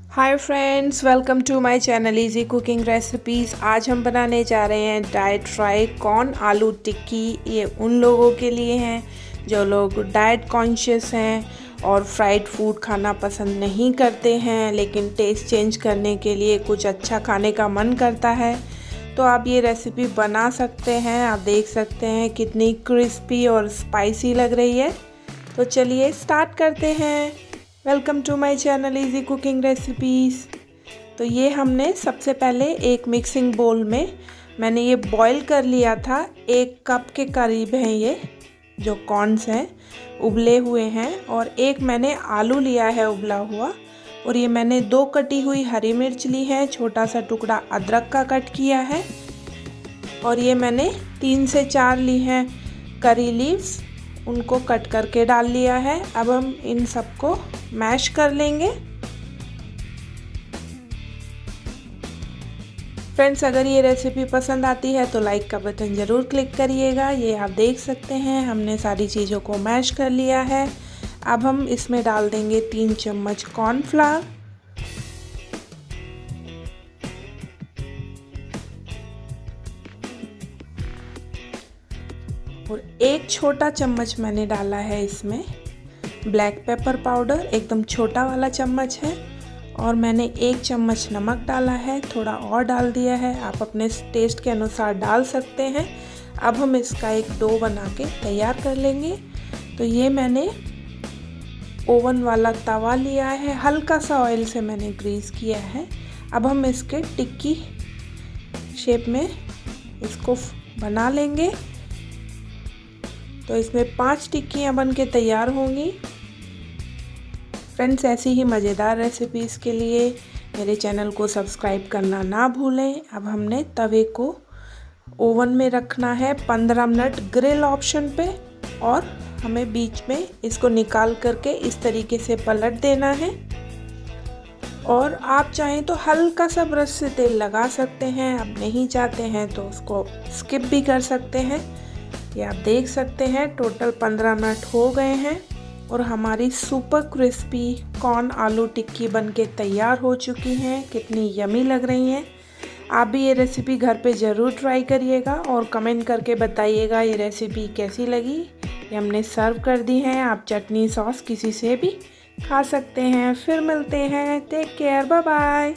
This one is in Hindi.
Hi friends, welcome to my channel easy cooking recipes. आज हम बनाने जा रहे हैं डाइट फ्राई कॉर्न आलू टिक्की। ये उन लोगों के लिए हैं जो लोग डाइट कॉन्शियस हैं और फ्राइड फूड खाना पसंद नहीं करते हैं, लेकिन टेस्ट चेंज करने के लिए कुछ अच्छा खाने का मन करता है। तो आप ये रेसिपी बना सकते हैं। आप देख सकते हैं कितनी क्रिस्पी और स्पाइसी लग रही है। तो चलिए स्टार्ट करते हैं। Welcome to my channel easy cooking recipes. तो ये हमने सबसे पहले एक मिक्सिंग बोल में मैंने ये बॉईल कर लिया था। 1 कप के करीब हैं ये जो कॉर्न्स हैं, उबले हुए हैं। और एक मैंने आलू लिया है उबला हुआ, और ये मैंने 2 कटी हुई हरी मिर्च ली है, छोटा सा टुकड़ा अदरक का कट किया है, और ये मैंने 3 से 4 ली हैं करी लीव्स, उनको कट करके डाल लिया है। अब हम इन सबको मैश कर लेंगे। फ्रेंड्स, अगर ये रेसिपी पसंद आती है तो लाइक का बटन ज़रूर क्लिक करिएगा। ये आप देख सकते हैं हमने सारी चीज़ों को मैश कर लिया है। अब हम इसमें डाल देंगे 3 चम्मच कॉर्नफ्लावर, और 1 छोटा चम्मच मैंने डाला है इसमें ब्लैक पेपर पाउडर, एकदम छोटा वाला चम्मच है। और मैंने 1 चम्मच नमक डाला है, थोड़ा और डाल दिया है, आप अपने टेस्ट के अनुसार डाल सकते हैं। अब हम इसका एक डो बना के तैयार कर लेंगे। तो ये मैंने ओवन वाला तवा लिया है, हल्का सा ऑयल से मैंने ग्रीस किया है। अब हम इसके टिक्की शेप में इसको बना लेंगे। तो इसमें 5 टिक्कियाँ बन के तैयार होंगी। फ्रेंड्स, ऐसी ही मज़ेदार रेसिपीज़ के लिए मेरे चैनल को सब्सक्राइब करना ना भूलें। अब हमने तवे को ओवन में रखना है 15 मिनट ग्रिल ऑप्शन पे, और हमें बीच में इसको निकाल करके इस तरीके से पलट देना है। और आप चाहें तो हल्का सा ब्रश से तेल लगा सकते हैं, आप नहीं चाहते हैं तो उसको स्किप भी कर सकते हैं। ये आप देख सकते हैं टोटल 15 मिनट हो गए हैं और हमारी सुपर क्रिस्पी कॉर्न आलू टिक्की बनके तैयार हो चुकी हैं। कितनी यमी लग रही हैं। आप भी ये रेसिपी घर पे ज़रूर ट्राई करिएगा और कमेंट करके बताइएगा ये रेसिपी कैसी लगी। ये हमने सर्व कर दी हैं। आप चटनी सॉस किसी से भी खा सकते हैं। फिर मिलते हैं। Take care, bye bye.